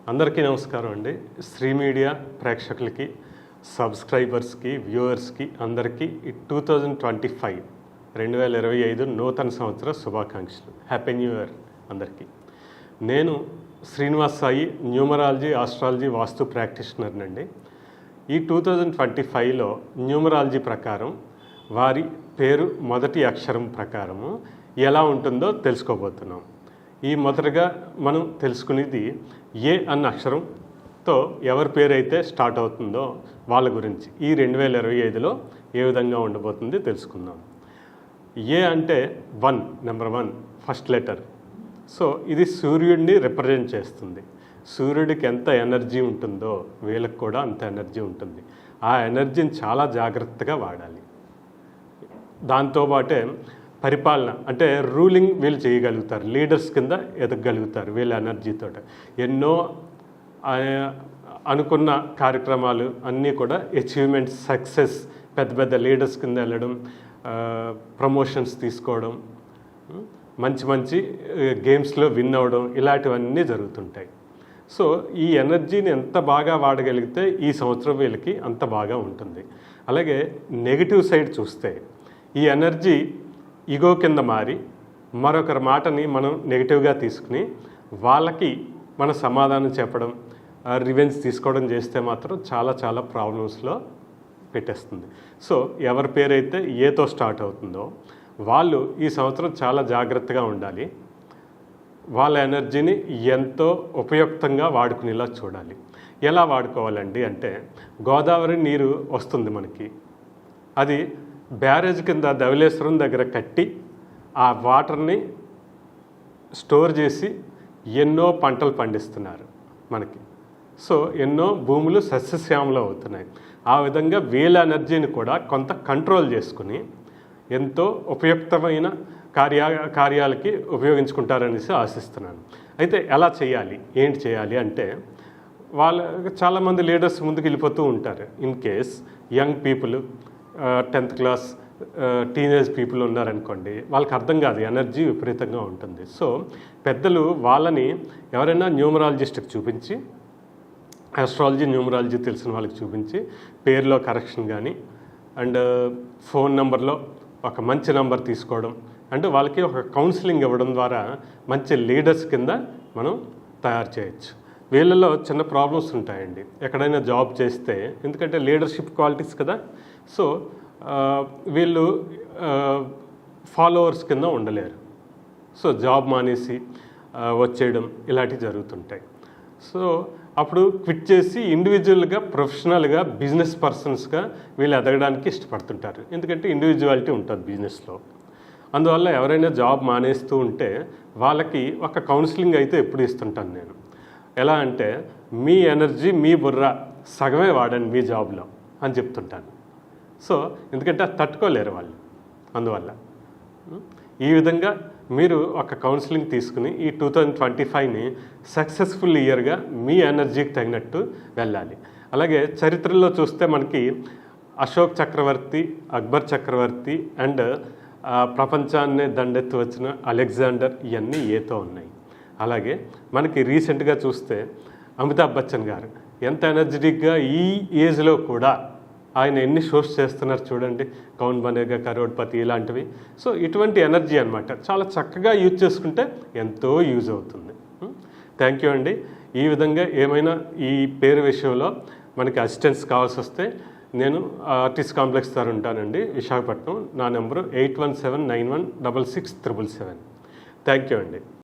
అందరికీ నమస్కారం అండి. శ్రీ మీడియా ప్రేక్షకులకి, సబ్స్క్రైబర్స్కి, వ్యూవర్స్కి అందరికీ ఈ 2025 నూతన సంవత్సర శుభాకాంక్షలు. హ్యాపీ న్యూ ఇయర్ అందరికీ. నేను శ్రీనివాస్ సాయి, న్యూమరాలజీ, ఆస్ట్రాలజీ, వాస్తు ప్రాక్టీషనర్నండి. ఈ 2025లో న్యూమరాలజీ ప్రకారం వారి పేరు మొదటి అక్షరం ప్రకారము ఎలా ఉంటుందో తెలుసుకోబోతున్నాం. ఈ మొదటగా మనం తెలుసుకునేది ఏ అన్న అక్షరంతో ఎవరి పేరు అయితే స్టార్ట్ అవుతుందో వాళ్ళ గురించి ఈ 2025లో ఏ విధంగా ఉండబోతుంది తెలుసుకుందాం. ఏ అంటే నెంబర్ 1 ఫస్ట్ లెటర్. సో ఇది సూర్యుడిని రిప్రజెంట్ చేస్తుంది. సూర్యుడికి ఎంత ఎనర్జీ ఉంటుందో వీళ్ళకి కూడా అంత ఎనర్జీ ఉంటుంది. ఆ ఎనర్జీని చాలా జాగ్రత్తగా వాడాలి. దాంతోపాటే పరిపాలన అంటే రూలింగ్ వీళ్ళు చేయగలుగుతారు, లీడర్స్ కింద ఎదగలుగుతారు వీళ్ళ ఎనర్జీతో. ఎన్నో అనుకున్న కార్యక్రమాలు అన్నీ కూడా అచీవ్మెంట్స్, సక్సెస్, పెద్ద పెద్ద లీడర్స్ కింద వెళ్ళడం, ప్రమోషన్స్ తీసుకోవడం, మంచి మంచి గేమ్స్లో విన్ అవ్వడం, ఇలాంటివన్నీ జరుగుతుంటాయి. సో ఈ ఎనర్జీని ఎంత బాగా వాడగలిగితే ఈ సంవత్సరం వీళ్ళకి అంత బాగా ఉంటుంది. అలాగే నెగిటివ్ సైడ్ చూస్తే ఈ ఎనర్జీ ఈగో కింద మారి మరొకరి మాటని మనం నెగిటివ్గా తీసుకుని వాళ్ళకి మన సమాధానం చెప్పడం, రివెంజ్ తీసుకోవడం చేస్తే మాత్రం చాలా చాలా ప్రాబ్లమ్స్లో పెట్టేస్తుంది. సో ఎవరి పేరైతే ఏతో స్టార్ట్ అవుతుందో వాళ్ళు ఈ సంవత్సరం చాలా జాగ్రత్తగా ఉండాలి. వాళ్ళ ఎనర్జీని ఎంతో ఉపయుక్తంగా వాడుకునేలా చూడాలి. ఎలా వాడుకోవాలండి అంటే, గోదావరి నీరు వస్తుంది మనకి, అది బ్యారేజ్ కింద ధవళేశ్వరం దగ్గర కట్టి ఆ వాటర్ని స్టోర్ చేసి ఎన్నో పంటలు పండిస్తున్నారు మనకి. సో ఎన్నో భూములు సస్యశ్యామలం అవుతున్నాయి. ఆ విధంగా వీళ్ళ ఎనర్జీని కూడా కొంత కంట్రోల్ చేసుకుని ఎంతో ఉపయుక్తమైన కార్యాలకి ఉపయోగించుకుంటారనేసి ఆశిస్తున్నాను. అయితే ఎలా చేయాలి, ఏంటి చేయాలి అంటే, చాలామంది లీడర్స్ ముందుకు వెళ్ళిపోతూ ఉంటారు. In case young people, 10th class teenage people ఉన్నారనుకోండి, వాళ్ళకి అర్థం కాదు, ఎనర్జీ విపరీతంగా ఉంటుంది. సో పెద్దలు వాళ్ళని ఎవరైనా న్యూమరాలజిస్ట్కి చూపించి, ఆస్ట్రాలజీ, న్యూమరాలజీ తెలిసిన వాళ్ళకి చూపించి పేరులో కరెక్షన్ కానీ అండ్ ఫోన్ నెంబర్లో ఒక మంచి నెంబర్ తీసుకోవడం, అంటే వాళ్ళకి ఒక కౌన్సిలింగ్ ఇవ్వడం ద్వారా మంచి లీడర్స్ కింద మనం తయారు చేయొచ్చు. వీళ్ళలో చిన్న ప్రాబ్లమ్స్ ఉంటాయండి ఎక్కడైనా జాబ్ చేస్తే, ఎందుకంటే లీడర్షిప్ క్వాలిటీస్ కదా. సో వీళ్ళు ఫాలోవర్స్ కింద ఉండలేరు. సో జాబ్ మానేసి వచ్చేయడం ఇలాంటివి జరుగుతుంటాయి. సో అప్పుడు క్విట్ చేసి ఇండివిజువల్గా, ప్రొఫెషనల్గా, బిజినెస్ పర్సన్స్గా వీళ్ళు ఎదగడానికి ఇష్టపడుతుంటారు. ఎందుకంటే ఇండివిజువాలిటీ ఉంటుంది బిజినెస్లో. అందువల్ల ఎవరైనా జాబ్ మానేస్తూ ఉంటే వాళ్ళకి ఒక కౌన్సిలింగ్ అయితే ఎప్పుడు ఇస్తుంటాను నేను. ఎలా అంటే, మీ ఎనర్జీ, మీ బుర్ర సగమే వాడండి మీ జాబ్లో అని చెప్తుంటాను. సో ఎందుకంటే అది తట్టుకోలేరు వాళ్ళు. అందువల్ల ఈ విధంగా మీరు ఒక కౌన్సిలింగ్ తీసుకుని ఈ 2025ని సక్సెస్ఫుల్ ఇయర్గా మీ ఎనర్జీకి తగినట్టు వెళ్ళాలి. అలాగే చరిత్రలో చూస్తే మనకి అశోక్ చక్రవర్తి, అక్బర్ చక్రవర్తి అండ్ ప్రపంచాన్ని దండెత్తి వచ్చిన అలెగ్జాండర్, ఇవన్నీ ఏతో ఉన్నాయి. అలాగే మనకి రీసెంట్గా చూస్తే అమితాబ్ బచ్చన్ గారు ఎంత ఎనర్జెటిక్గా ఈ ఏజ్లో కూడా ఆయన ఎన్ని షోస్ చేస్తున్నారు చూడండి, కౌన్ బనేగా కరోడ్పతి ఇలాంటివి. సో ఇటువంటి ఎనర్జీ అనమాట చాలా చక్కగా యూజ్ చేసుకుంటే ఎంతో యూజ్ అవుతుంది. థ్యాంక్ యూ అండి. ఈ విధంగా ఏమైనా ఈ పేరు విషయంలో మనకి అసిస్టెన్స్ కావాల్సి వస్తే నేను ఆర్టిస్ట్ కాంప్లెక్స్ దగ్గర ఉంటానండి, విశాఖపట్నం. నా నెంబరు 8179166777. థ్యాంక్ యూ అండి.